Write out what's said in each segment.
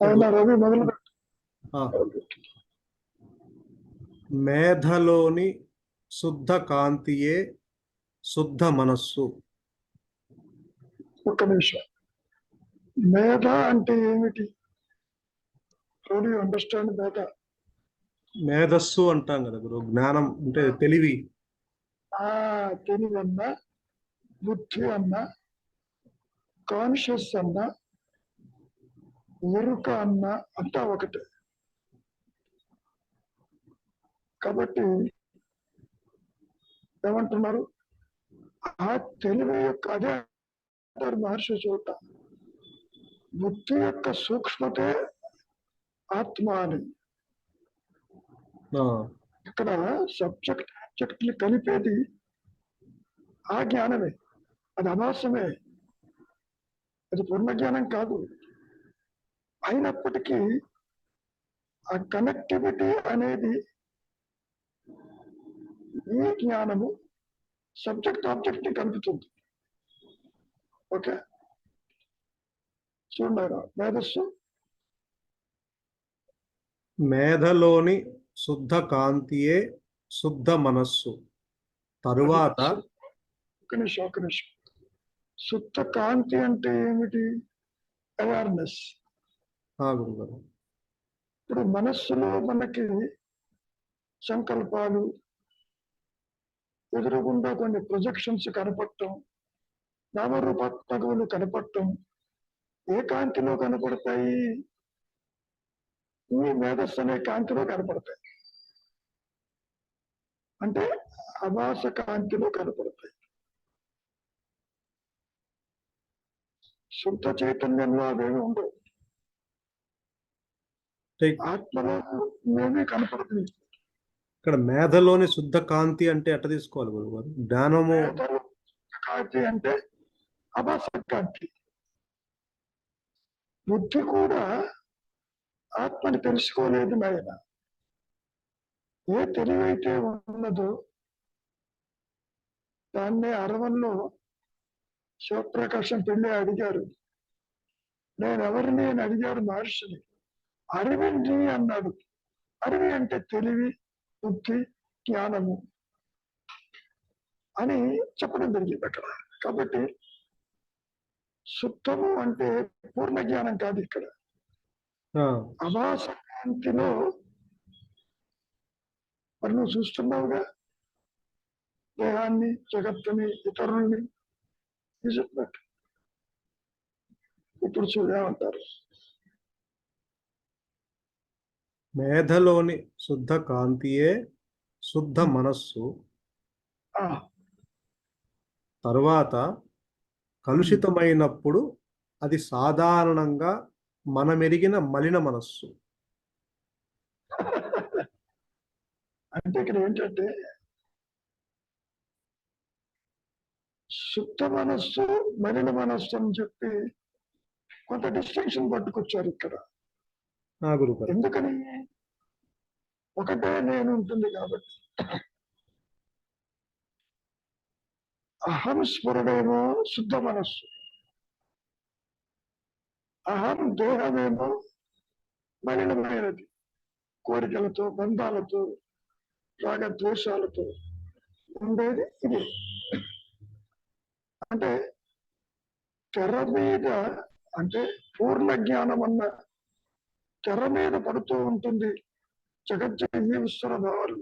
రవి మొదలు మేధలోని శుద్ధ కాంతియే శుద్ధ మనస్సు. ఒక్క నిమిషం. మేధ అంటే ఏమిటి? హౌ డు యు అండర్స్టాండ్ మేధ? మేధస్సు అంటాం కదా గురు, జ్ఞానం అంటే తెలివి. తెలివి అన్నా, బుద్ధి అన్నా, కాన్షియస్ అన్నా, ఎరుక అన్నా అంతా ఒకటే. కాబట్టి ఏమంటున్నారు? ఆ తెలివి యొక్క అదే అంటారు మహర్షి చోట, బుద్ధి యొక్క సూక్ష్మతే ఆత్మ అని. ఇక్కడ సబ్జెక్ట్ ని కలిపేది ఆ జ్ఞానమే, అది అభాసమే, అది పూర్ణ జ్ఞానం కాదు. అయినప్పటికీ ఆ కనెక్టివిటీ అనేది ఈ జ్ఞానము సబ్జెక్ట్ ఆబ్జెక్ట్ ని కలుపుతుంది. ఓకే, చూడారా మేధస్సు. మేధలోని శుద్ధ కాంతియే శుద్ధ మనస్సు. తరువాత ఒక నిమిషం. శుద్ధ కాంతి అంటే ఏమిటి? అవేర్నెస్. ఇప్పుడు మనస్సులో మనకి సంకల్పాలు, ఎదురుగుండా కొన్ని ప్రొజెక్షన్స్ కనపడటం, నామరూపాత్మకములు కనపడటం ఏ కాంతిలో కనపడతాయి? ఈ మేధస్సు అనే కాంతిలో కనపడతాయి, అంటే అభాస కాంతిలో కనపడతాయి. శుద్ధ చైతన్యంలో అవేమి ఉండవు, ఆత్మలో ఏమీ కనపడుతుంది. ఇక్కడ మేధలోని శుద్ధ కాంతి అంటే ఎట్ట తీసుకోవాలి గురుగారు? జ్ఞానము కాంతి అంటే అభాస కాంతి. బుద్ధి కూడా ఆత్మని తెలుసుకోలేదు నాయన. ఏ తెలివైతే ఉన్నదో దాన్నే అరవల్లో శివప్రకాశం పెళ్ళి అడిగారు, నేనెవరిని అని అడిగారు మహర్షిని. అరివింది అన్నాడు. అరివి అంటే తెలివి, బుద్ధి, జ్ఞానము అని చెప్పడం జరిగింది అక్కడ. కాబట్టి శుద్ధము అంటే పూర్ణ జ్ఞానం కాదు. ఇక్కడ అభాస కాంతిలో మరి నువ్వు చూస్తున్నావుగా దేహాన్ని, జగత్తుని, ఇతరుల్ని. ఇప్పుడు చూడమంటారు, మేధలోని శుద్ధ కాంతియే శుద్ధ మనస్సు. తరువాత కలుషితమైనప్పుడు అది సాధారణంగా మనమెరిగిన మలిన మనస్సు. అంటే ఇక్కడ ఏంటంటే శుద్ధ మనస్సు, మలిన మనస్సు అని చెప్పి కొంత డిస్టింక్షన్ పట్టుకొచ్చారు ఇక్కడ. ఎందుకని? ఒకటే నేను ఉంటుంది కాబట్టి. అహం స్ఫురణేమో శుద్ధ మనస్సు, అహం దేహమేమో మలినమైనది, కోరికలతో, బంధాలతో, రాగద్వేషాలతో ఉండేది ఇది. అంటే తెర మీద, అంటే పూర్ణ జ్ఞానం అన్న తెర మీద పడుతూ ఉంటుంది జగజ్జీవి ఈశ్వర భావాలు.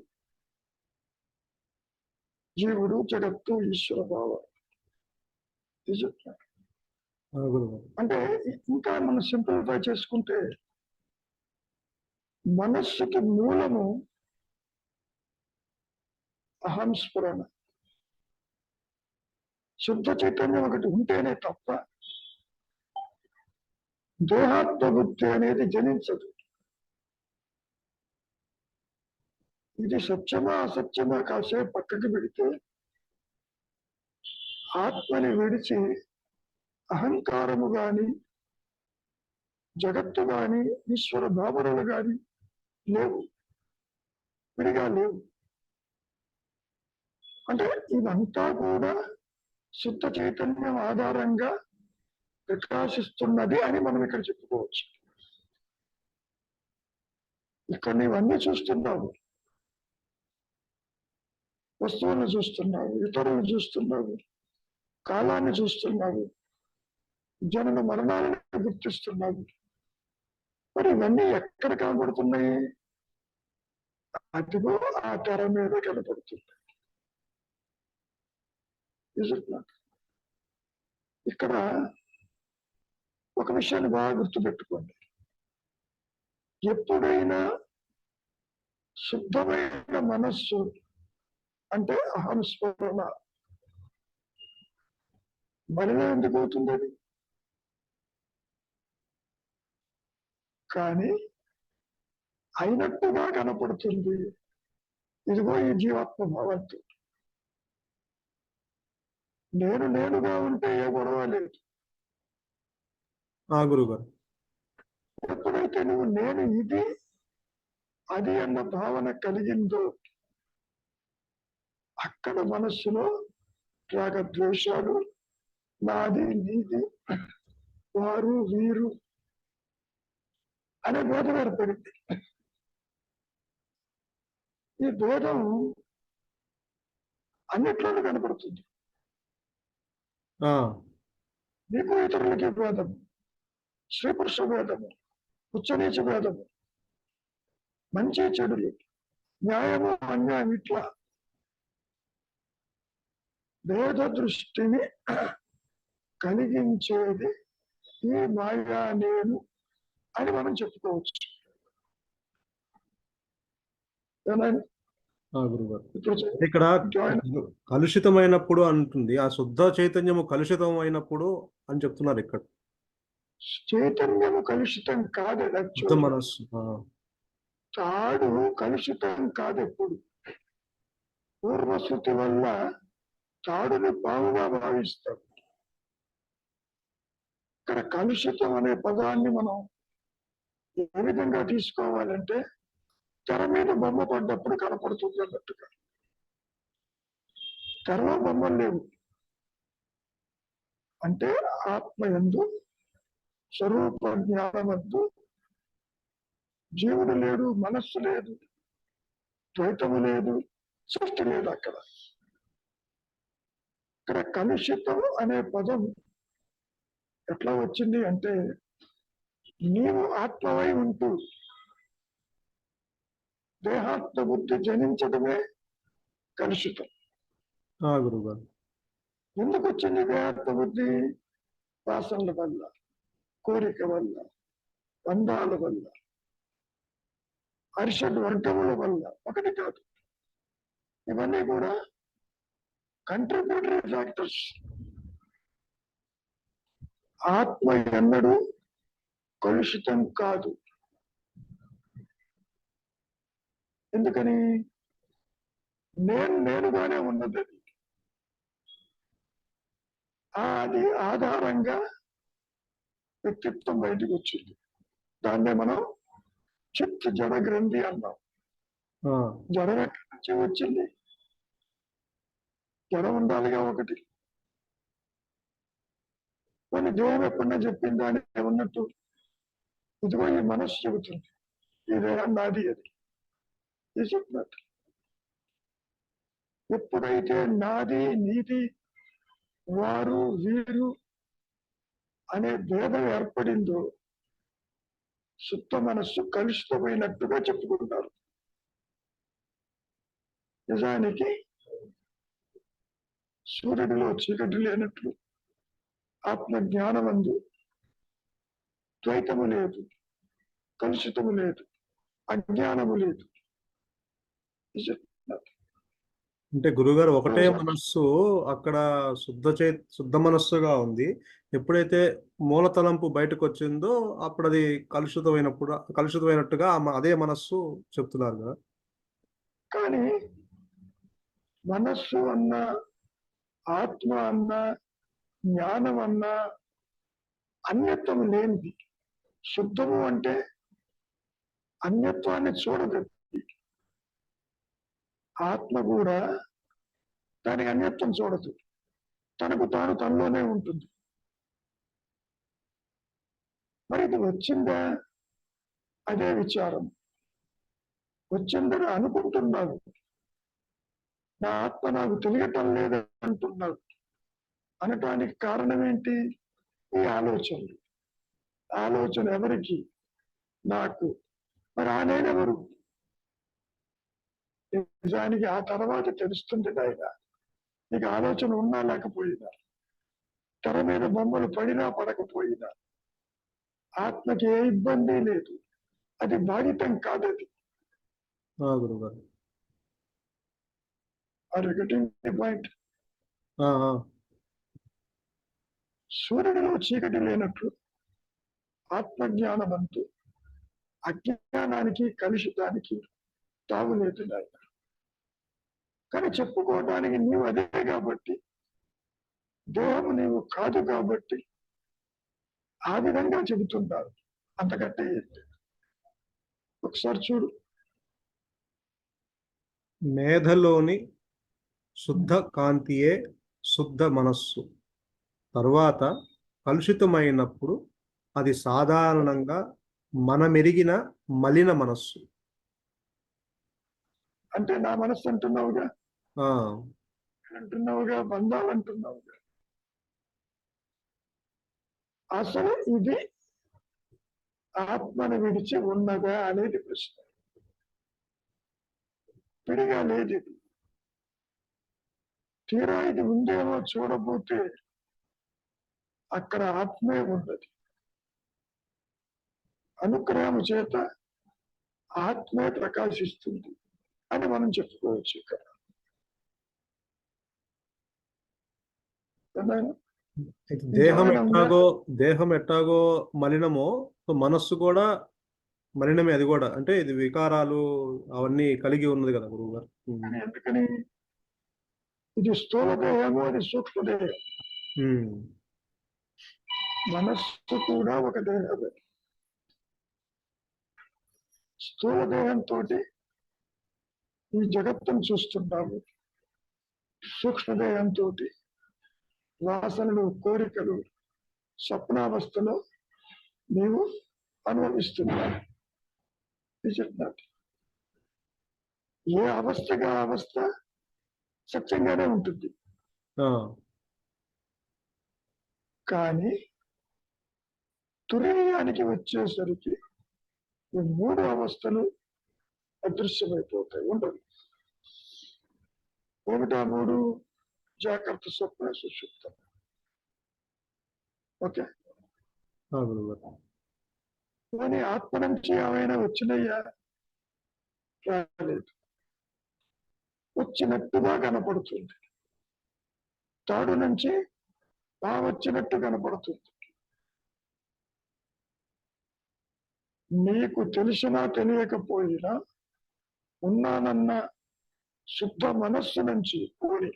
జీవుడు, జగత్తు, ఈశ్వర భావాలు. అంటే ఇంకా మనం సింప్లిఫై చేసుకుంటే మనస్సుకి మూలము అహం స్ఫురణ. శుద్ధ చైతన్యం ఒకటి ఉంటేనే తప్ప దేహాత్మబుద్ధి అనేది జనించదు. ఇది సత్యమా అసత్యమా కాసేపు పక్కకి పెడితే ఆత్మని విడిచి అహంకారము గాని, జగత్తు గాని, ఈశ్వర భావనలు గాని లేవు, విడిగా లేవు. అంటే ఇదంతా కూడా శుద్ధ చైతన్యం ఆధారంగా ప్రకాశిస్తున్నది అని మనం ఇక్కడ చెప్పుకోవచ్చు. ఇక్కడ నీవన్నీ చూస్తున్నావు, వస్తువులను చూస్తున్నావు, ఇతరులను చూస్తున్నావు, కాలాన్ని చూస్తున్నావు, జనన మరణాలను గుర్తిస్తున్నావు. మరి ఇవన్నీ ఎక్కడ కనబడుతున్నాయి? అదిగో ఆ తెర మీద కనబడుతుంది. ఇక్కడ ఒక విషయాన్ని బాగా గుర్తుపెట్టుకోండి. ఎప్పుడైనా శుద్ధమైన మనస్సు అంటే అహంస్మరణ మరిలో ఎందుకు అవుతుంది అది? కానీ అయినట్టుగా కనపడుతుంది. ఇదిగో ఈ జీవాత్మ భావంతో నేను నేనుగా ఉంటే ఏ గొడవ లేదు. గురుగారు, ఎప్పుడైతే నువ్వు నేను ఇది అది అన్న భావన కలిగిందో అక్కడ మనస్సులో రాగద్వేషాలు, నాది నీది, వారు వీరు అనే భేదం ఏర్పడింది. ఈ భేదం అన్నిట్లోనూ కనపడుతుంది. నీకు ఇతరులకి భేదము, స్త్రీ పురుష భేదము, ఉచ్చనీచ భేదము, మంచి చెడులు, న్యాయము అన్యాయం, ఇట్లా భేద దృష్టిని కలిగించేది ఈ మాయా నేను అని మనం చెప్పుకోవచ్చు. ఇక్కడ కలుషితమైనప్పుడు అంటుంది, ఆ శుద్ధ చైతన్యము కలుషితం అయినప్పుడు అని చెప్తున్నారు. ఇక్కడ చైతన్యము కలుషితం కాదు, మనస్సు తాడు కలుషితం కాదు. ఎప్పుడు పూర్వశృతి వల్ల తాడుని పాముగా భావిస్తాం. ఇక్కడ కలుషితం అనే పదాన్ని మనం ఏ విధంగా తీసుకోవాలంటే తెర మీద బొమ్మ పడ్డప్పుడు కనపడుతుంది అన్నట్టుగా. తెరలో బొమ్మలు లేవు అంటే ఆత్మయందు స్వరూప జ్ఞానమందు జీవుడు లేడు, మనస్సు లేదు, ద్వైతము లేదు, సృష్టి లేదు. అక్కడ ఇక్కడ కలుషితం అనే పదం ఎట్లా వచ్చింది అంటే నీవు ఆత్మవై ఉంటూ దేహాత్మ బుద్ధి జనించడమే కలుషితం. గురుగారు, ఎందుకు వచ్చింది దేహాత్మ బుద్ధి? వాసనల వల్ల, కోరిక వల్ల, బంధాల వల్ల, అరిషడ్ వర్గముల వల్ల. ఒకటి కాదు, ఇవన్నీ కూడా కంట్రిబ్యూటరీ ఫ్యాక్టర్స్. ఆత్మ ఎన్నడూ కలుషితం కాదు. ఎందుకని? నేనుగానే ఉన్నది. అది ఆధారంగా వ్యక్తిత్వం బయటకు వచ్చింది. దాన్నే మనం చిత్ జడ గ్రంథి అన్నాం. జడం ఎక్కడి నుంచి వచ్చింది? జడం ఉండాలిగా ఒకటి. కొన్ని దేహం ఎప్పుడన్నా చెప్పిందా అని ఉన్నట్టు ఇదిగో ఈ మనస్సు చెబుతుంది ఈ దేహం నాది అది. చెప్పినట్టు ఎప్పుడైతే నాది నీది వారు వీరు అనే భేదం ఏర్పడిందో శుద్ధ మనస్సు కలుషితమైనట్టుగా చెప్పుకుంటారు. నిజానికి సూర్యుడిలో చీకటి లేనట్లు ఆత్మ జ్ఞానమందు ద్వైతము లేదు, కలుషితము లేదు, అజ్ఞానము లేదు. అంటే గురుగారు ఒకటే మనస్సు అక్కడ శుద్ధ మనస్సుగా ఉంది. ఎప్పుడైతే మూలతలంపు బయటకు వచ్చిందో అప్పుడు అది కలుషితమైనట్టుగా అదే మనస్సు చెప్తున్నారు కదా. కానీ మనస్సు అన్న, ఆత్మ అన్న, జ్ఞానం అన్న అన్యత్వం లేనిది. శుద్ధము అంటే అన్యత్వాన్ని చూడదు. ఆత్మ కూడా దానికి అన్యత్వం చూడదు, తనకు తాను తనలోనే ఉంటుంది. మరి ఇది వచ్చిందా? అదే విచారం. వచ్చిందని అనుకుంటున్నావు. నా ఆత్మ నాకు తెలియటం లేదు అంటున్నావు. అనటానికి కారణం ఏంటి? ఈ ఆలోచనలు. ఆలోచన ఎవరికి? నాకు. మరి ఆ నేనెవరు? నిజానికి ఆ తర్వాత తెలుస్తుంది నాయన. నీకు ఆలోచన ఉన్నా లేకపోయినా, తెర మీద బొమ్మలు పడినా పడకపోయినా, ఆత్మకి ఏ ఇబ్బంది లేదు. అది బాధితం కాదది. గురుగారు. పాయింట్. సూర్యుడిలో చీకటి లేనట్లు ఆత్మజ్ఞానమంతు అజ్ఞానానికి కలుషితానికి తావులేదు నాయన. కానీ చెప్పుకోవడానికి నీవు అదే కాబట్టి, దేహం నీవు కాదు కాబట్టి ఆ విధంగా చెబుతుంటారు. అంతకంటే ఒకసారి చూడు. మేధలోని శుద్ధ కాంతియే శుద్ధ మనస్సు. తరువాత కలుషితమైనప్పుడు అది సాధారణంగా మనమెరిగిన మలిన మనస్సు. అంటే నా మనస్సు అంటున్నావుగా, బంధాలు అంటున్నావుగా. అసలు ఇది ఆత్మను విడిచి ఉన్నదా అనేది ప్రశ్న. విడిగా లేదు ఇది. తీరా ఇది ఉందేమో చూడబోతే అక్కడ ఆత్మే ఉన్నది. అనుగ్రహం చేత ఆత్మే ప్రకాశిస్తుంది అని మనం చెప్పుకోవచ్చు. ఇక్కడ దేహం ఎట్టాగో మలినమో మనస్సు కూడా మలినమే. అది కూడా అంటే ఇది వికారాలు అవన్నీ కలిగి ఉన్నది కదా గురువు గారు. ఎందుకని? ఇది స్థూల దేహము, అది సూక్ష్మదేహం. మనస్సు కూడా ఒక దేహమే. స్థూల దేహంతో ఈ జగత్తును చూస్తున్నాము. సూక్ష్మదేహంతో వాసనలు, కోరికలు, స్వప్నావస్థలో నీవు అనుభవిస్తున్నావు. ఏ అవస్థగా అవస్థ సత్యంగానే ఉంటుంది. కానీ తురీయానికి వచ్చేసరికి ఈ మూడు అవస్థలు అదృశ్యమైపోతాయి, ఉండవు. ఏమిటా మూడు? జాగ్రత్త, స్వప్న, సుషుప్తం. ఓకే. కానీ ఆత్మ నుంచి ఏమైనా వచ్చినయ్యా? రాలేదు. వచ్చినట్టుగా కనపడుతుంది. తాడు నుంచి వచ్చినట్టు కనపడుతుంది. నీకు తెలిసినా తెలియకపోయినా ఉన్నానన్న శుద్ధ మనస్సు నుంచి పోని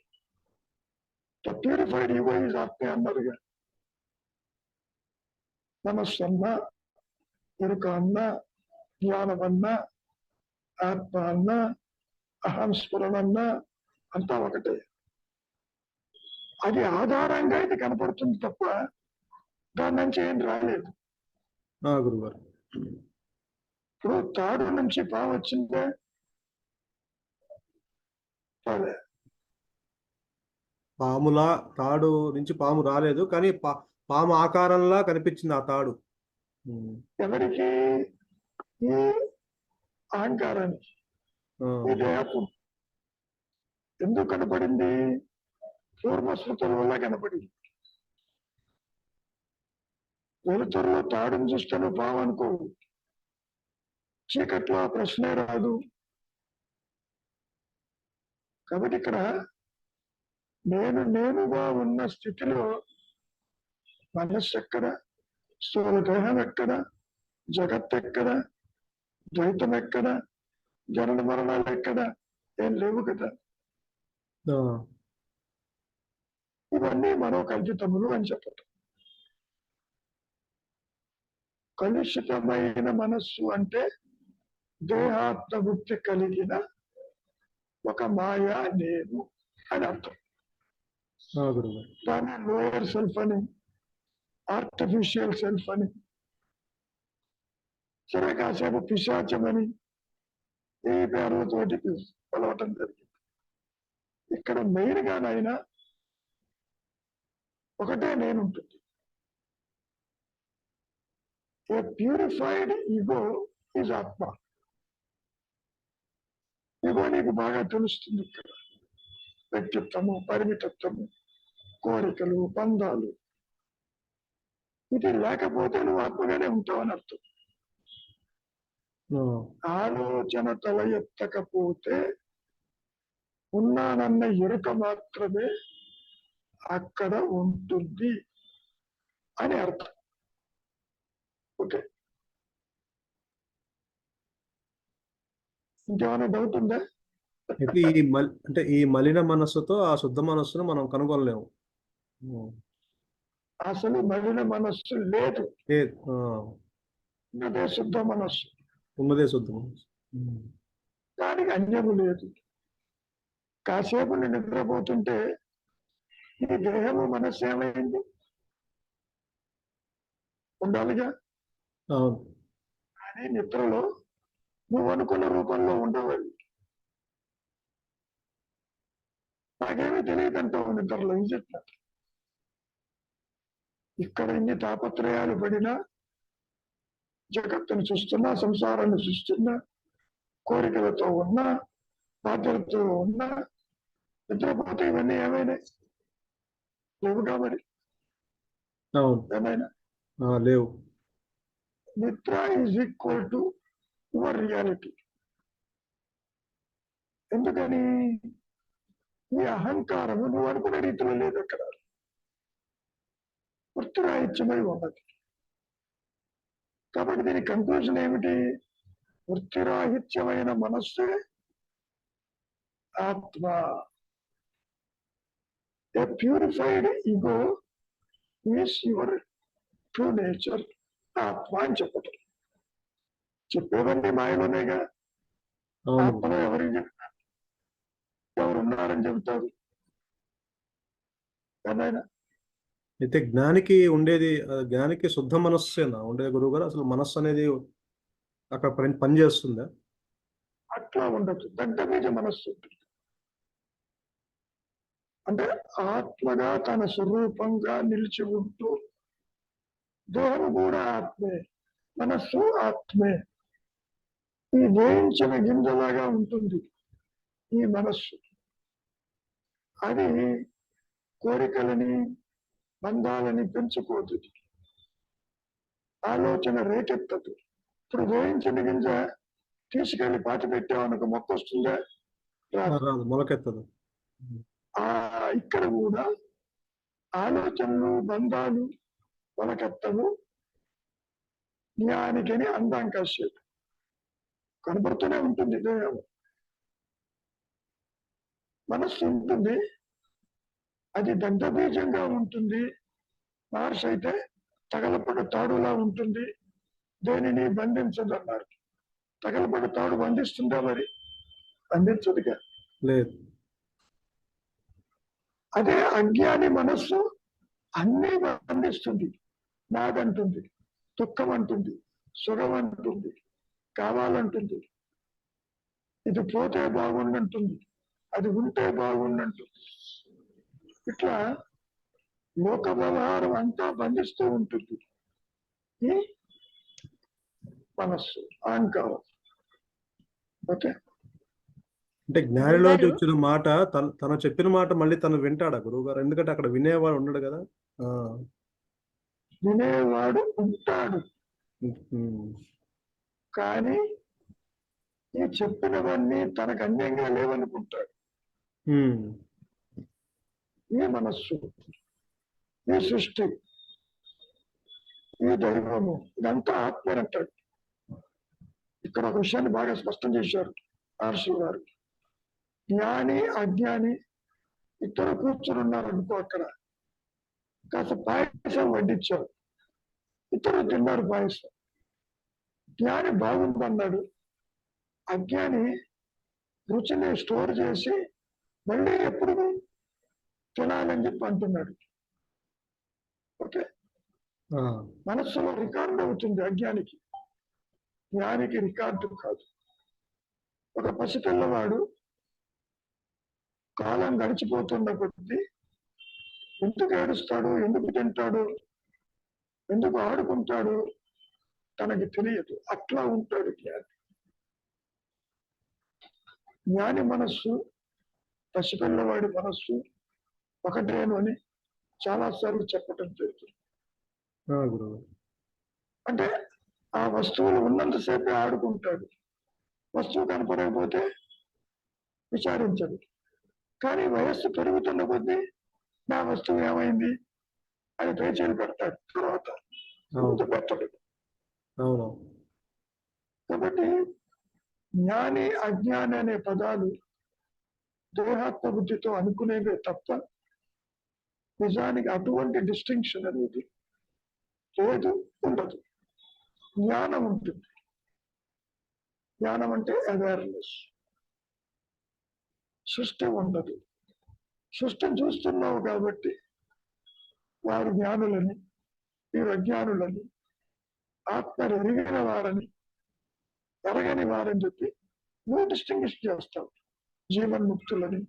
ప్యూరిఫైడ్ యుగ ఈజ్ ఆత్మే అన్నారుగా. మనస్సు అన్నా, ఎరుక అన్నా, జ్ఞానం అన్నా, ఆత్మ అన్నా, అహం స్ఫురణ అన్నా అంతా ఒకటే. అది ఆధారంగా ఇది కనపడుతుంది తప్ప దాని నుంచి ఏం రాలేదు. గురుగారు, ఇప్పుడు తాడు నుంచి పాము వచ్చిందే? పాములా తాడు నుంచి పాము రాలేదు, కానీ పాము ఆకారంలా కనిపించింది ఆ తాడు. ఎవరికి? ఈ అహంకారానికి. ఎందుకు కనపడింది? పూర్వస్మృతుల వల్ల కనపడింది. వెలుతురులో తాడును చూస్తే నువ్వు పాము అనుకో, చీకట్లో ఆ ప్రశ్నే రాదు. కాబట్టి ఇక్కడ నేనుగా ఉన్న స్థితిలో మనస్సు ఎక్కడ, స్థూల దేహం ఎక్కడ, జగత్ ఎక్కడ, ద్వైతం ఎక్కడ, జనన మరణాలు ఎక్కడ? ఏం లేవు కదా. ఇవన్నీ మనోకల్పితములు అని చెప్పటం. కలుషితమైన మనస్సు అంటే దేహాత్మబుద్ధి కలిగిన ఒక మాయా నేను అని అర్థం. దాన్ని లోయర్ సెల్ఫ్ అని, ఆర్టిఫిషియల్ సెల్ఫ్ అని, సరే కాసేపు పిశాచమని, ఈ పేర్లతోటి పిలవటం జరిగింది. ఇక్కడ మెయిన్ గానైనా ఒకటే నేను ఉంటుంది. ఏ ప్యూరిఫైడ్ ఈగో ఈజ్ ఆత్మ. ఈగో నీకు బాగా తెలుస్తుంది. ఇక్కడ వ్యక్తిత్వము, పరిమితత్వము, కోరికలు, బంధాలు, ఇది లేకపోతే నువ్వు ఆత్మగానే ఉంటావని అర్థం. ఆలోచన తల ఎత్తకపోతే ఉన్నానన్న ఎరుక మాత్రమే అక్కడ ఉంటుంది అని అర్థం. ఓకే, ఇంకేమైనా డౌట్ ఉందా? అయితే అంటే ఈ మలిన మనస్సుతో ఆ శుద్ధ మనస్సును మనం కనుగొనలేము. అసలు మలిన మనస్సు లేదు, ఉన్నదే శుద్ధ మనస్సు. ఉన్నదే శుద్ధ మనస్సు, దానికి అన్యము లేదు. కాసేపు నిద్రపోతుంటే ఈ దేహము మనస్సు ఏమైంది? ఉండాలిగా. అవును. కానీ నిద్రలో నువ్వు అనుకున్న రూపంలో ఉండవాలి. నాకేమీ తెలియదంటావు నిద్రలో, ఏం చెప్తా? ఇక్కడ ఇన్ని తాపత్రయాలు పడినా, జగత్తును చూస్తున్నా, సంసారాన్ని చూస్తున్నా, కోరికలతో ఉన్నా, బాధ్యతలతో ఉన్నా, నిద్రపోతే ఇవన్నీ ఏమైనా లేవు కాబట్టి ఏమైనా లేవు. నిద్ర is equal to your reality. ఎందుకని? ఈ అహంకారము నువ్వు అనుకునే రీతిలో లేదు. అక్కడ వృత్తిరాహిత్యమై ఉన్నది. కాబట్టి దీని కంక్లూజన్ ఏమిటి? వృత్తిరాహిత్యమైన మనస్సే ఆత్మ. A purified ego is your true nature, ఆత్మ అని చెప్పటం. చెప్పేవన్నీ మాయలోనేగా. ఆత్మలో ఎవరికి చెప్తారు? ఎవరున్నారని చెబుతారు? ఏమైనా అయితే జ్ఞానికి ఉండేది, జ్ఞానికి శుద్ధ మనస్సేనా ఉండేది గురువు గారు? అసలు మనస్సు అనేది అక్కడ పని చేస్తుందా? అట్లా ఉండదు, దగ్గర మనస్సు ఉంటుంది. అంటే ఆత్మగా తన స్వరూపంగా నిలిచి ఉంటూ, దేహం కూడా ఆత్మే, మనస్సు ఆత్మే. ఈ వేయించిన గింజలాగా ఉంటుంది ఈ మనస్సు. అది కోరికలని, బంధాలని పెంచుకోదు, ఆలోచన రేకెత్తదు. ఇప్పుడు వేయించిన గింజ తీసుకెళ్లి పాతి పెట్టామనుకో మొక్క వస్తుందా? రాదు, మొలకెత్తదు. ఇక్కడ కూడా ఆలోచనలు, బంధాలు మొలకెత్తవు. జ్ఞానికని అందాం కాసేపు కనబడుతూనే ఉంటుంది. దేహం, మనస్సు ఉంటుంది, అది దగ్ధబీజంగా ఉంటుంది. మహర్షి అయితే తగలపడ తాడులా ఉంటుంది, దేనిని బంధించదు అన్నారు. తగలపడ తాడు బంధిస్తుందా? మరి బంధించదుగా. లేదు. అదే అజ్ఞాని మనస్సు అన్నీ బంధిస్తుంది. నాదంటుంది, దుఃఖం అంటుంది, సుఖం అంటుంది, కావాలంటుంది, ఇది పోతే బాగుండంటుంది, అది ఉంటే బాగుండంటుంది. ఇట్లా లోక వ్యవహారం అంతా బంధిస్తూ ఉంటుంది ఈ మనస్సు, అహంకారం. ఓకే, అంటే జ్ఞానిలోంచి వచ్చిన మాట, తను చెప్పిన మాట మళ్ళీ తను వింటాడా గురువు గారు? ఎందుకంటే అక్కడ వినేవాడు ఉండడు కదా. వినేవాడు ఉంటాడు, కానీ ఈ చెప్పినవన్నీ తనకు అన్యంగా లేవనుకుంటాడు. ఈ మనస్సు, ఈ సృష్టి, ఈ దైవము, ఇదంతా ఆత్మ అంటాడు. ఇక్కడ ఒక విషయాన్ని బాగా స్పష్టం చేశారు మహర్షి గారు. జ్ఞాని, అజ్ఞాని ఇద్దరు కూర్చున్నారు అనుకో, అక్కడ కాస్త పాయసం వడ్డించారు, ఇద్దరు తిన్నారు పాయసం. జ్ఞాని బాగుందన్నాడు, అజ్ఞాని రుచిని స్టోర్ చేసి మళ్ళీ ఎప్పుడు తినాలని చెప్పి అంటున్నాడు. ఓకే, మనస్సులో రికార్డు అవుతుంది అజ్ఞానికి, జ్ఞానికి రికార్డు కాదు. ఒక పసిపిల్లవాడు కాలం గడిచిపోతున్న కొద్దీ ఎందుకు ఏడుస్తాడు, ఎందుకు తింటాడు, ఎందుకు ఆడుకుంటాడు తనకి తెలియదు. అట్లా ఉంటాడు జ్ఞాని. జ్ఞాని మనస్సు, పసిపిల్లవాడి మనస్సు ఒకటేను అని చాలాసార్లు చెప్పటం జరుగుతుంది. గురువు అంటే ఆ వస్తువులు ఉన్నంతసేపే ఆడుకుంటాడు, వస్తువు కనపడకపోతే విచారించడు. కానీ వయస్సు పెరుగుతున్న కొద్దీ నా వస్తువు ఏమైంది అని పేచీలు పెడతాడు, తర్వాత పెట్టడు. కాబట్టి జ్ఞాని అజ్ఞాని అనే పదాలు దేహాత్మ బుద్ధితో అనుకునేవే తప్ప నిజానికి అటువంటి డిస్టింక్షన్ అనేది లేదు, ఉండదు. జ్ఞానం ఉంటుంది. జ్ఞానం అంటే అవేర్నెస్. సృష్టి ఉండదు. సృష్టిని చూస్తున్నావు కాబట్టి వారు జ్ఞానులని, వీరు అజ్ఞానులని, ఆత్మని ఎరిగిన వారని, ఎరగని వారని చెప్పి నువ్వు డిస్టింగ్విష్ చేస్తావు. జీవన్ముక్తులని,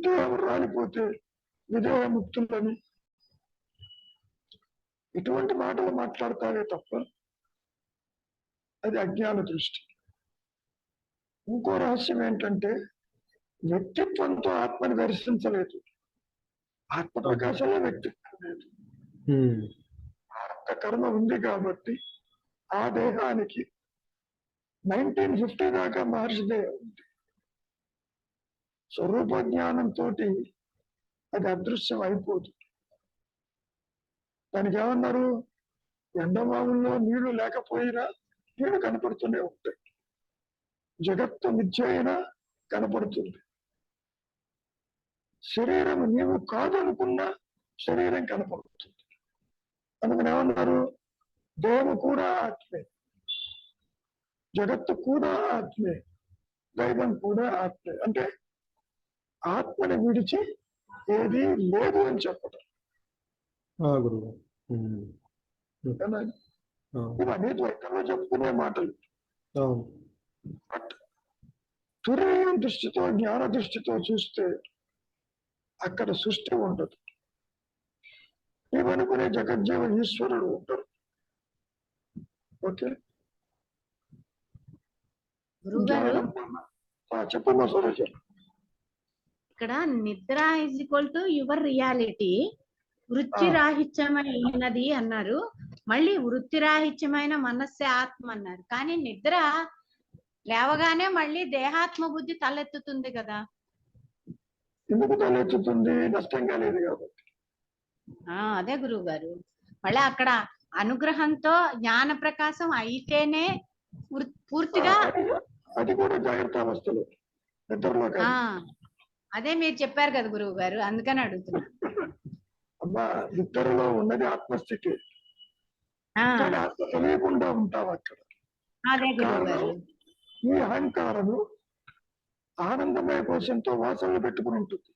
దేవుడు రాలిపోతే విదేహముక్తులని, ఇటువంటి మాటలు మాట్లాడతావే తప్ప అది అజ్ఞాన దృష్టి. ఇంకో రహస్యం ఏంటంటే వ్యక్తిత్వంతో ఆత్మని దర్శించలేదు. ఆత్మ ప్రకాశంలో వ్యక్తిత్వం లేదు. ఆత్మ కర్మ ఉంది కాబట్టి ఆ దేహానికి 1950 దాకా మహర్షి దేహం ఉంది. స్వరూప జ్ఞానంతో అది అదృశ్యం అయిపోతుంది. దానికి ఏమన్నారు, ఎండమావుల్లో నీళ్లు లేకపోయినా నీళ్లు కనపడుతూనే ఉంటాయి. జగత్తు మిథ్య అయినా కనపడుతుంది. శరీరం నీవు కాదనుకున్నా శరీరం కనపడుతుంది. అందుకని ఏమన్నారు, దేహము కూడా ఆత్మే, జగత్తు కూడా ఆత్మే, దైవం కూడా ఆత్మే. అంటే ఆత్మని విడిచి ఏది లేదు అని చెప్పడం. ఇవన్నీ ద్వైతంలో చెప్పుకునే మాటలు. తురీయ దృష్టితో, జ్ఞాన దృష్టితో చూస్తే అక్కడ సృష్టి ఉండదు. ఇవనుకునే జగజ్జీవ ఈశ్వరుడు ఉంటారు. ఓకే, చెప్పమ్మా సరోజ. ఇక్కడ నిద్ర is equal to your reality, వృత్తి రాహిత్యమైనది అన్నారు. మళ్ళీ వృత్తి రాహిత్యమైన మనస్సే ఆత్మ అన్నారు. కానీ నిద్ర లేవగానే మళ్ళీ దేహాత్మ బుద్ధి తలెత్తుతుంది కదా. ఎందుకు తలెత్తుతుంది? నష్టం కాలేదు కాబట్టి. అదే గురువు గారు, మళ్ళీ అక్కడ అనుగ్రహంతో జ్ఞాన ప్రకాశం అయితేనే పూర్తిగా. అది కూడా జాగ్రత్త అవస్థలు, అదే మీరు చెప్పారు కదా గురువు గారు, అందుకని అడుగుతున్నా. అమ్మా, నిద్రలో ఉన్నది ఆత్మస్థితి, ఆత్మ తెలియకుండా ఉంటావు అక్కడ. అదే గురువు గారు, ఈ అహంకారము ఆనందమయ కోశంతో వాసనలు పెట్టుకుని ఉంటుంది.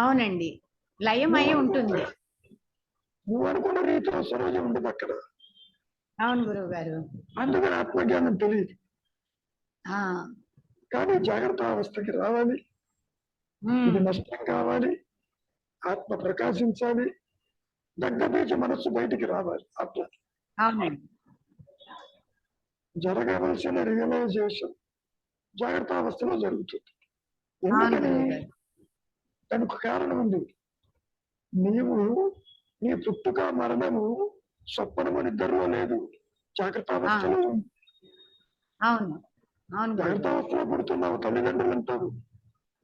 అవునండి, లయమై ఉంటుంది. నువ్వు అనుకున్న రీతిలో సరోజం ఉండదు అక్కడ. అవును గురువు గారు, అందుకని ఆత్మజ్ఞానం తెలియదు. కానీ జాగ్రత్త అవస్థకి రావాలి, ఇది నష్టం కావాలి, ఆత్మ ప్రకాశించాలి, దగ్గబీజ మనస్సు బయటికి రావాలి. అట్లా జరగవలసిన రియలైజేషన్ జాగ్రత్త అవస్థలో జరుగుతుంది. ఎందుకని? దానికి కారణం ఉంది. నీవు నీ పుట్టుక మరణము స్వప్నము నిద్రలో లేదు, జాగ్రత్త అవస్థలో ఉంది. జాగ్రత్త అవస్థలో పుడుతున్నావు, తల్లిదండ్రులు అంటావు,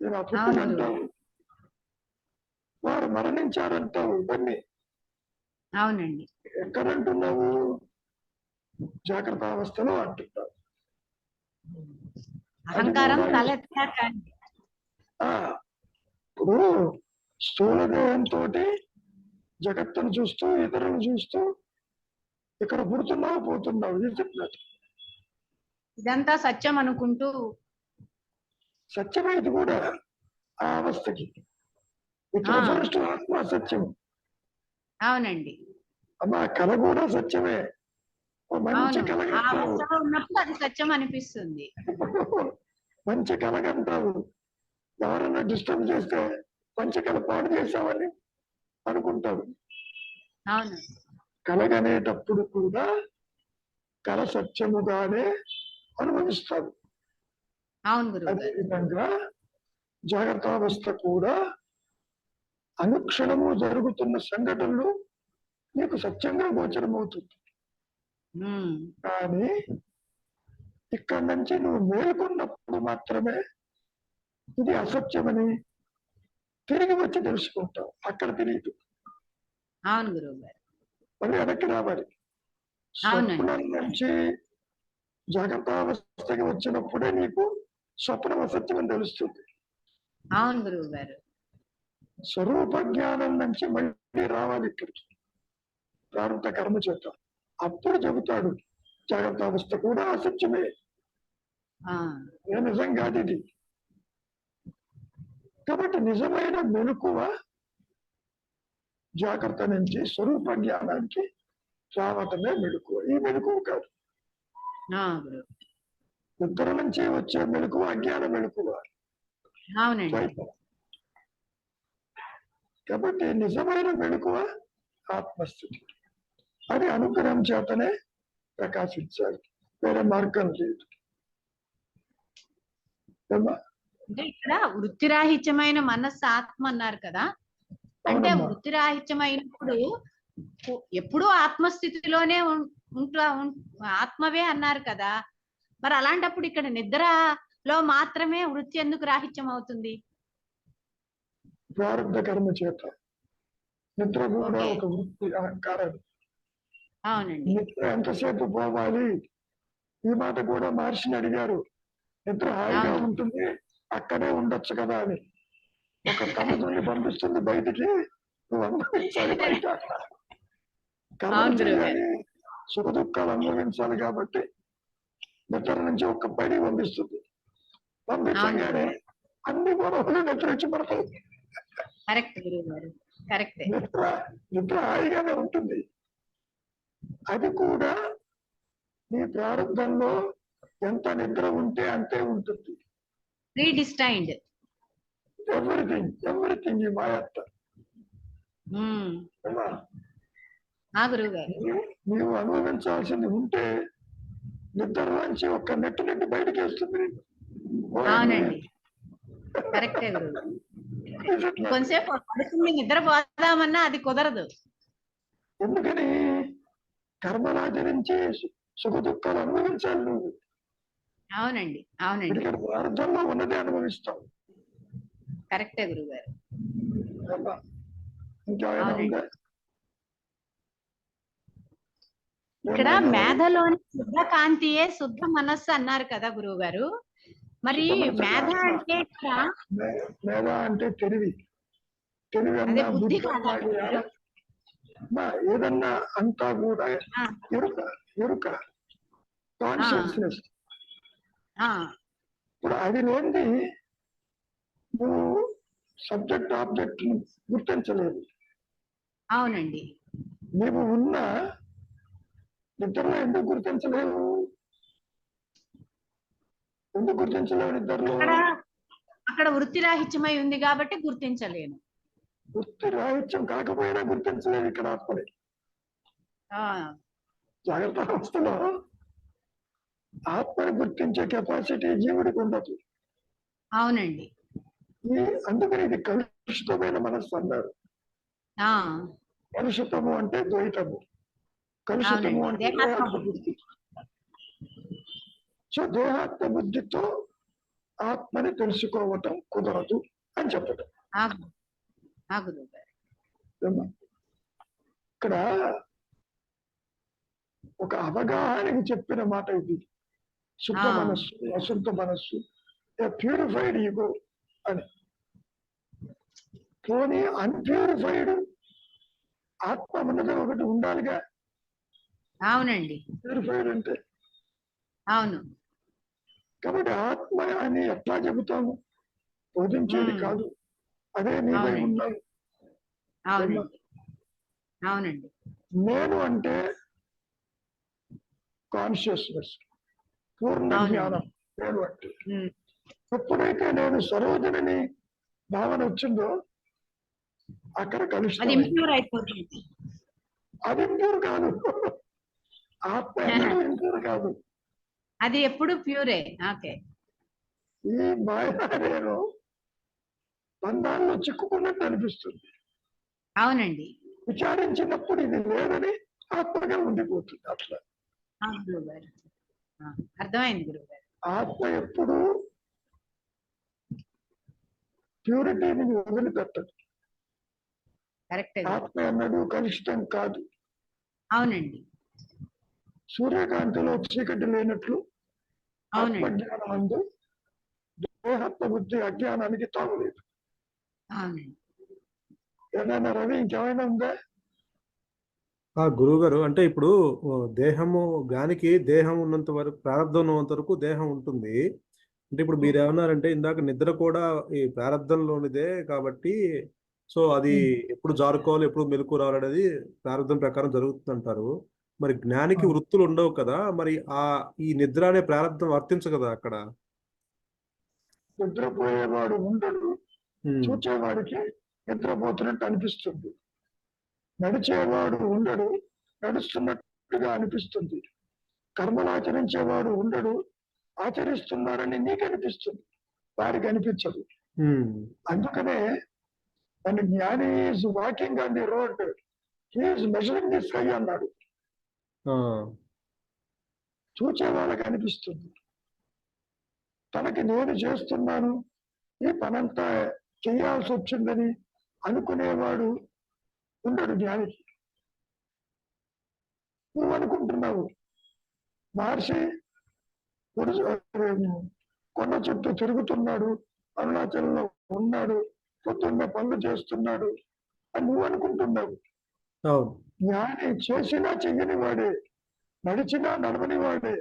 నేను ఆ పుట్టుక అంటావు, వారు మరణించారంటావు. ఇవన్నీ అవునండి. ఎక్కడంటున్నావు? జాగ్రత్త అవస్థలో అంటున్నావు. అహంకారం ఇప్పుడు స్థూల దేహంతో జగత్తును చూస్తూ, ఇతరులను చూస్తూ ఇక్కడ పుడుతున్నావు, పోతున్నావు. ఇది చెప్పినట్టు ఇదంతా సత్యం అనుకుంటూ. సత్యమైంది కూడా ఆ అవస్థకి. ఇతర దృష్టి ఆత్మ సత్యం. అవునండి. అమ్మా, కళ కూడా సత్యమే, ఓ మంచి అవును, ఆ కలగంటావు, అవస్థలో ఉన్నప్పుడు అది సత్యం అనిపిస్తుంది. మంచి కలగంటావు. ఎవరైనా డిస్టర్బ్ చేస్తే మంచి కళ పాడు చేశామని అనుకుంటారు. అవును, కలగనేటప్పుడు కూడా కళ సత్యముగానే అనుభవిస్తారు. అవును గురువు అదే గారు. విధంగా జాగ్రత్తావస్థ కూడా అనుక్షణము జరుగుతున్న సంఘటనలు నీకు సత్యంగా గోచరమవుతుంది. ఉమ్, కానీ ఇక్కడి నుంచి నువ్వు మేలుకున్నప్పుడు మాత్రమే ఇది అసత్యమని తిరిగి వచ్చి తెలుసుకుంటావు. అక్కడ తెలియదు, అవును గురువు గారు. మళ్ళీ వెనక్కి రావాలి. అవునండి. స్వప్నం నుంచి జాగ్రత్తావస్థకి వచ్చినప్పుడే నీకు స్వప్నం అసత్యం అని తెలుస్తుంది. అవును గురువు గారు. స్వరూప జ్ఞానం నుంచి మళ్ళీ రావాలి ఇక్కడికి ప్రారంభ కర్మ చేత. అప్పుడు చెబుతాడు జాగ్రత్తావస్థ కూడా అసత్యమే, ఆ, ఏ నిజం కాదు ఇది. కాబట్టి నిజమైన మెలకువ జాగ్రత్త నుంచి స్వరూప జ్ఞానానికి రావటమే మెలకువ. ఈ మెలకువ కాదు, ఆ గురువు. నిద్ర నుంచి వచ్చే మెలకువ అజ్ఞాన మెలకువ, అవునండి. ద్వైతం. కాబట్టి నిజమైన మెలకువ ఆత్మస్థితి. అది అనుగ్రహం చేతనే ప్రకాశించాలి, వేరే మార్గం లేదు. ఏమ్మా? అంటే ఇక్కడ వృత్తిరాహిత్యమైన మనస్సు ఆత్మ అన్నారు కదా, అంటే అవునమ్మా. వృత్తిరాహిత్యమైనప్పుడు ఎప్పుడూ ఆత్మస్థితిలోనే ఆత్మవే అన్నారు కదా, మరి అలాంటప్పుడు ఇక్కడ నిద్రలో మాత్రమే వృత్తి ఎందుకు రాహిత్యం అవుతుంది? ప్రారంభ కర్మ చేత. నిద్ర కూడా ఓకే. ఒక వృత్తి, అహంకారం. అవునండి. నిద్ర ఎంతసేపు పోవాలి? ఈ మాట కూడా మహర్షిని అడిగారు. నిద్ర హాయిగా అవును. ఉంటుంది, అక్కడే ఉండొచ్చు కదా అని. ఒక తల్లిదండ్రులు పంపిస్తుంది బయటికి, నువ్వు అనుభవించాలి బయట. కర్మ అవును గురువు గారు. చేయాలి, సుఖ దుఃఖాలు అనుభవించాలి. కాబట్టి నిద్ర నుంచి ఒక్క బయటికి పంపిస్తుంది. పంపించగానే అన్ని గొడవలు నిద్ర వచ్చి పడతాయి. కరెక్ట్ గురువు గారు, కరెక్టే. నిద్ర హాయిగానే ఉంటుంది. అది కూడా నీ ప్రారంభంలో ఎంత నిద్ర ఉంటే అంతే ఉంటుంది. Pre destined. ఎవ్రీథింగ్ ఈ మాయత్త. ఆ గురువు గారు. నీవు అనుభవించాల్సింది ఉంటే నిద్రలోంచి ఒక్క నెట్టు బయటకి వేస్తుంది. అవునండి, కరెక్టే గురువు గారు. కొంతసేపు పడుకుని నిద్రపోదామన్నా అది కుదరదు. ఎందుకని? కర్మలాచరించి సుఖ దుఃఖాలు అనుభవించాలి నువ్వు. అవునండి, అవునండి, ఇక్కడ ప్రారంభంలో ఉన్నదే అనుభవిస్తావు. కరెక్టే గురువు గారు. ఇంకా అవునండి. ఇక్కడ మేధలోని శుద్ధ కాంతియే శుద్ధ మనస్సు అన్నారు కదా గురువు గారు. మరి మేధ అంటే ఇక్కడ మేధ అంటే తెలివి. తెలివి అదే అన్నా బుద్ధి బుద్ధి కాదా అన్నా గురువు గారు? ఏదన్నా అంతా కూడా ఆ, ఎరుక కాన్షియస్నెస్. ఆ, ఇప్పుడు అది లేనిది నువ్వు సబ్జెక్ట్ ఆబ్జెక్ట్ గుర్తించలేదు. అవునండి. నీవు ఉన్న నిద్రలో ఎందుకు గుర్తించలేవు? ఎందుకు గుర్తించలేవు నిద్రలో? అక్కడ వృత్తి రాహిత్యమై ఉంది కాబట్టి గుర్తించలేను. వృత్తి రాహిత్యం కాకపోయినా గుర్తించలేవు ఇక్కడ ఆత్మని. జాగ్రత్త అవస్థలో ఆత్మని గుర్తించే కెపాసిటీ జీవుడికి ఉండదు. అవునండి. అందుకని ఇది కలుషితమైన మనస్సు అన్నారు. కలుషితము అంటే ద్వైతము, కలుషితము అంటే దేహాత్మ బుద్ధి. సో దేహాత్మ బుద్ధితో ఆత్మని తెలుసుకోవటం కుదరదు అని చెప్పటం. ఇక్కడ ఒక అవగాహనకి చెప్పిన మాట ఇది. శుద్ధ మనస్సు, అశుద్ధ మనస్సు, ప్యూరిఫైడ్ ఈగో అని. పోనీ అన్ప్యూరిఫైడ్ ఆత్మ అన్నది ఒకటి ఉండాలిగా. అవునండి, ప్యూరిఫైడ్ అంటే. అవును. కాబట్టి ఆత్మ అని ఎట్లా చెబుతాము? బోధించేది కాదు, అదే నీవై ఉన్నావు. అవునండి, అవునండి. నేను అంటే కాన్షియస్నెస్, పూర్ణ అవునండి. జ్ఞానం నేను అంటే. ఉమ్. ఎప్పుడైతే నేను సరోజనని భావన వచ్చిందో అక్కడ అది కలుషితం ఇంప్యూర్ అయిపోతుంది. అది ఇంప్యూర్ కాదు. ఆత్మ ఎన్నడూ ఇంప్యూర్ కాదు. అది ఎప్పుడు ప్యూరే. ఓకే. ఈ మాయ నేను బంధాల్లో చిక్కుకున్నట్టు అనిపిస్తుంది. అవునండి. విచారించినప్పుడు ఇది లేదని ఆత్మగా ఉండిపోతుంది. అట్లా గురువు గారు అర్థమైంది గురువు గారు. ఆత్మ ఎప్పుడు ప్యూరిటీని వదిలిపెట్టదు. కరెక్టే. ఆత్మ అన్నడు కలుషితం కాదు. అవునండి. సూర్యకాంతిలో చీకటి లేనట్లు అవునండి. ఆత్మజ్ఞానం అందు దేహాత్మ బుద్ధి అజ్ఞానానికి తాగులేదు. అవునండి. ఏదైనా రవి ఇంకేమైనా ఉందా? గురువు గారు అంటే ఇప్పుడు దేహము జ్ఞానికి దేహం ఉన్నంత వరకు, ప్రారంధం ఉన్నంత వరకు దేహం ఉంటుంది. అంటే ఇప్పుడు మీరు ఏమన్నారంటే ఇందాక నిద్ర కూడా ఈ ప్రారంధంలోనిదే కాబట్టి, సో అది ఎప్పుడు జారుకోవాలి, ఎప్పుడు మెలకు రావాలనేది ప్రారంధం ప్రకారం జరుగుతుంది అంటారు. మరి జ్ఞానికి వృత్తులు ఉండవు కదా, మరి ఈ నిద్ర అనే ప్రారంధం వర్తించదు కదా అక్కడ. నిద్రపోయేవాడు ఉండడు, చూచేవాడికి నిద్రపోతున్నట్టు అనిపిస్తుంది. నడిచేవాడు ఉండడు, నడుస్తున్నట్టుగా అనిపిస్తుంది. కర్మలు ఆచరించేవాడు ఉండడు, ఆచరిస్తున్నారని నీకు అనిపిస్తుంది, వారికి అనిపించదు. అందుకనే మన జ్ఞాని is walking on the road, he is measuring the sky అన్నాడు. చూచే వాళ్ళకి అనిపిస్తుంది. తనకి నేను చేస్తున్నాను, ఈ పనంతా చేయాల్సి వచ్చిందని అనుకునేవాడు ఉండడు జ్ఞానికి. నువ్వు అనుకుంటున్నావు మహర్షి కొండ చుట్టూ తిరుగుతున్నాడు, అరుణాచలంలో ఉన్నాడు, పొద్దున్న పనులు చేస్తున్నాడు అని నువ్వు అనుకుంటున్నావు. జ్ఞాని చేసినా చెయ్యని వాడే, నడిచినా నడవని వాడే,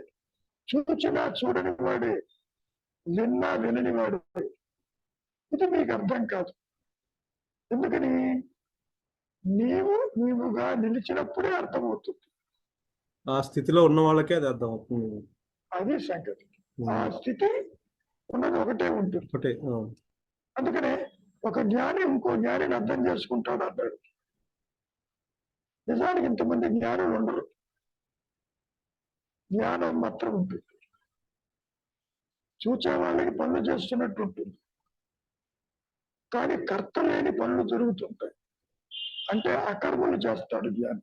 చూచినా చూడని వాడే, విన్నా వినని వాడే. ఇది మీకు అర్థం కాదు. ఎందుకని? నీవుగా నిలిచినప్పుడే అర్థమవుతుంది. ఆ స్థితిలో ఉన్న వాళ్ళకే అది అర్థం అవుతుంది. అది సంగతి. ఆ స్థితి ఉన్నది ఒకటే ఉంటుంది. అందుకనే ఒక జ్ఞాని ఇంకో జ్ఞానిని అర్థం చేసుకుంటాడు అన్నాడు. నిజానికి ఇంతమంది జ్ఞానులు ఉండరు, జ్ఞానం మాత్రం ఉంటుంది. చూచే వాళ్ళకి పనులు చేస్తున్నట్టు ఉంటుంది, కానీ కర్త లేని పనులు జరుగుతుంటాయి. అంటే అకర్మలు చేస్తాడు జ్ఞాని.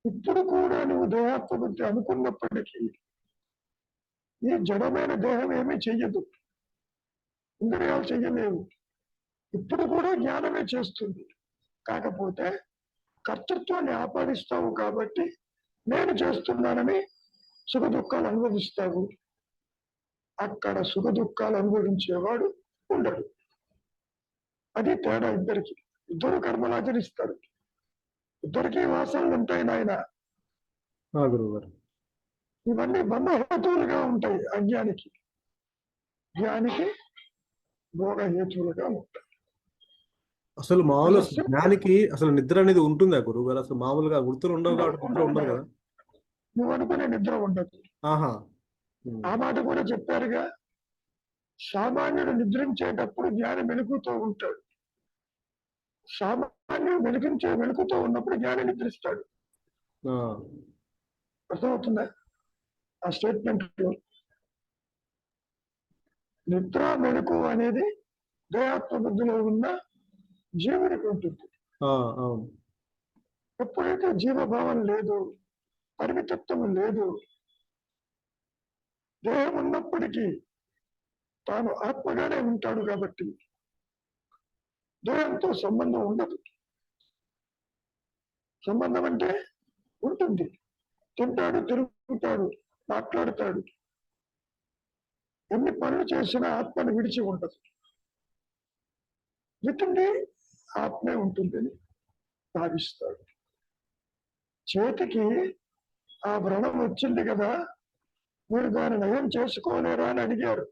ఇప్పుడు కూడా నువ్వు దేహాత్మ బుద్ధి అనుకున్నప్పటికీ ఈ జడమైన దేహం ఏమీ చెయ్యదు, ఇంద్రియాలు చెయ్యలేవు. ఇప్పుడు కూడా జ్ఞానమే చేస్తుంది. కాకపోతే కర్తృత్వాన్ని ఆపాదిస్తావు కాబట్టి నేను చేస్తున్నానని సుఖ దుఃఖాలు అనుభవిస్తావు. అక్కడ సుఖ దుఃఖాలు అనుభవించేవాడు ఉండడు. అది తేడా ఇద్దరికి. ఇద్దరు కర్మలు ఆచరిస్తారు, ఇద్దరికి వాసనలు ఉంటాయి నాయన. ఇవన్నీ బంధహేతువులుగా ఉంటాయి అజ్ఞానికి, జ్ఞానికి భోగహేతువులుగా ఉంటాయి. అసలు మామూలు జ్ఞానికి అసలు నిద్ర అనేది ఉంటుందా గురువు గారు? అసలు మామూలుగా వృత్తులు ఉండవు కాబట్టి నిద్ర ఉండదు కదా. నువ్వు అనుకునే నిద్ర ఉండదు. ఆ మాట కూడా చెప్పారుగా, సామాన్యుడు నిద్రించేటప్పుడు జ్ఞాని మెలుకుతో ఉంటాడు, సామాన్యుడు మెలుకుతో ఉన్నప్పుడు జ్ఞాని నిద్రిస్తాడు. అర్థమవుతుందా ఆ స్టేట్మెంట్ లో? నిద్ర మెలకు అనేది దేహాత్మ బుద్ధిలో ఉన్న జీవునికి ఉంటుంది. ఎప్పుడైతే జీవభావం లేదు, పరిమితత్వం లేదు, దేహం ఉన్నప్పటికీ తాను ఆత్మగానే ఉంటాడు కాబట్టి దేహంతో సంబంధం ఉండదు. సంబంధం అంటే ఉంటుంది, తింటాడు, తిరుగుతాడు, మాట్లాడతాడు, ఎన్ని పనులు చేసినా ఆత్మను విడిచి ఉండదు. విటుండి ఆత్మే ఉంటుందని భావిస్తాడు. చేతికి ఆ వ్రణం వచ్చింది కదా, మీరు దాన్ని నయం చేసుకోలేరా అని అడిగారు.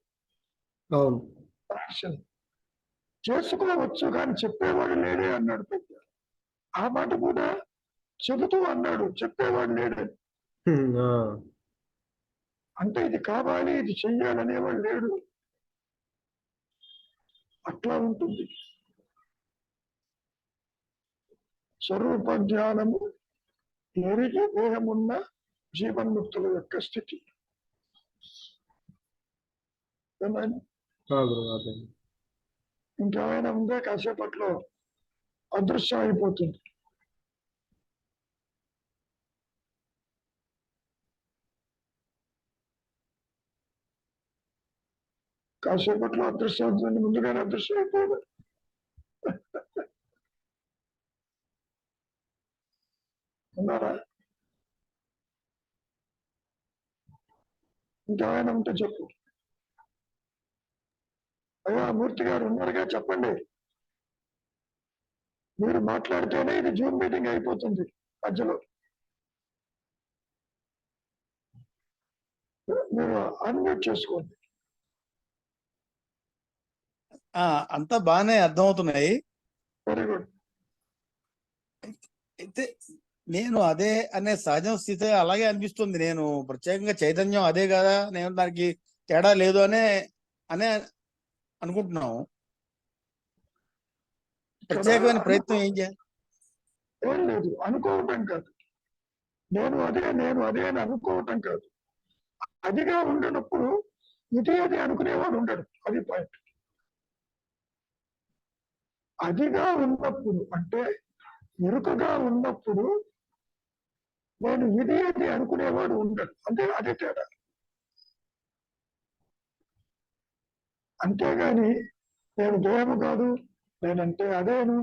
చేసుకోవచ్చు కానీ చెప్పేవాడు లేడే అన్నాడు పెద్ద. ఆ మాట కూడా చెబుతూ అన్నాడు, చెప్పేవాడు లేడే. ఆ, అంటే ఇది కావాలి, ఇది చెయ్యాలనేవాడు లేడు. అట్లా ఉంటుంది స్వరూప జ్ఞానము ఎరిగి దేహమున్న జీవన్ముక్తుల యొక్క స్థితి. ఏమైనా గురుగారు. ఇంకేమైనా ఉందే? కాసేపట్లో అదృశ్యం అయిపోతుంది. కాసేపట్లో అదృశ్యం అవుతుంది, ముందుగానే అదృశ్యం అయిపోదు. ఉన్నారా? ఇంకేమైనా ఉంటే చెప్పు. అయ్యా మూర్తి గారు ఉన్నారుగా, చెప్పండి. మీరు మాట్లాడితేనే ఇది జూమ్ మీటింగ్ అయిపోతుంది. మధ్యలో మీరు అన్మ్యూట్ చేసుకోండి. అంతా బాగానే అర్థమవుతున్నాయి. Very good. అయితే నేను అదే అనే సహజ స్థితి అలాగే అనిపిస్తుంది. నేను ప్రత్యేకంగా చైతన్యం అదే కదా, నేను దానికి తేడా లేదు అనే అనే అనుకుంటున్నాము. ప్రత్యేకమైన ప్రయత్నం ఏం చేయాలి? ఏం లేదు, అనుకోవటం కాదు. నేను అదే అని అనుకోవటం కాదు. అదిగా ఉండనప్పుడు ఇది అది అనుకునేవాడు ఉండడు. అది పాయింట్. అదిగా ఉన్నప్పుడు అంటే ఎరుకగా ఉన్నప్పుడు నేను ఇది అది అనుకునేవాడు ఉండడు. అంటే అదే తేడా. అంతేగాని నేను దేహము కాదు, నేనంటే అదేను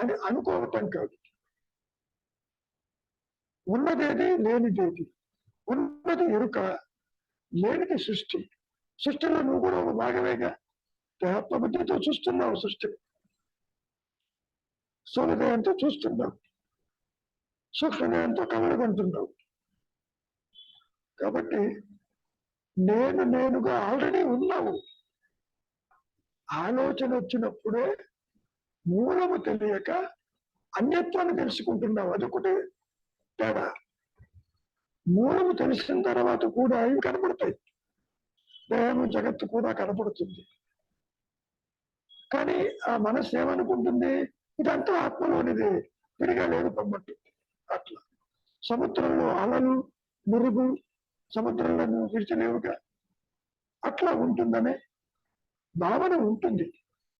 అని అనుకోవటం కాదు. ఉన్నదేది లేనిదేది. ఉన్నది ఎరుక, లేనిది సృష్టి. సృష్టిలో నువ్వు కూడా ఒక భాగమేగా. దేహత్వబుద్ధితో చూస్తున్నావు సృష్టి, స్థూలదేహంతో చూస్తున్నావు, సూక్ష్మదేహంతో కవలగొంటున్నావు. కాబట్టి నేనుగా ఆల్రెడీ ఉన్నావు. ఆలోచన వచ్చినప్పుడే మూలము తెలియక అన్యత్వాన్ని తెలుసుకుంటున్నావు. అదొకటి తేడా. మూలము తెలిసిన తర్వాత కూడా ఇవి కనపడతాయి. దేహము జగత్తు కూడా కనపడుతుంది. కానీ ఆ మనస్సు ఏమనుకుంటుంది? ఇదంతా ఆత్మలోనిదే, విడిగా లేదు పమ్మంటుంది. అట్లా సముద్రంలో అలలు మురుగు సముద్రంలో నువ్వు విడిచలేవుగా, అట్లా ఉంటుందనే భావన ఉంటుంది.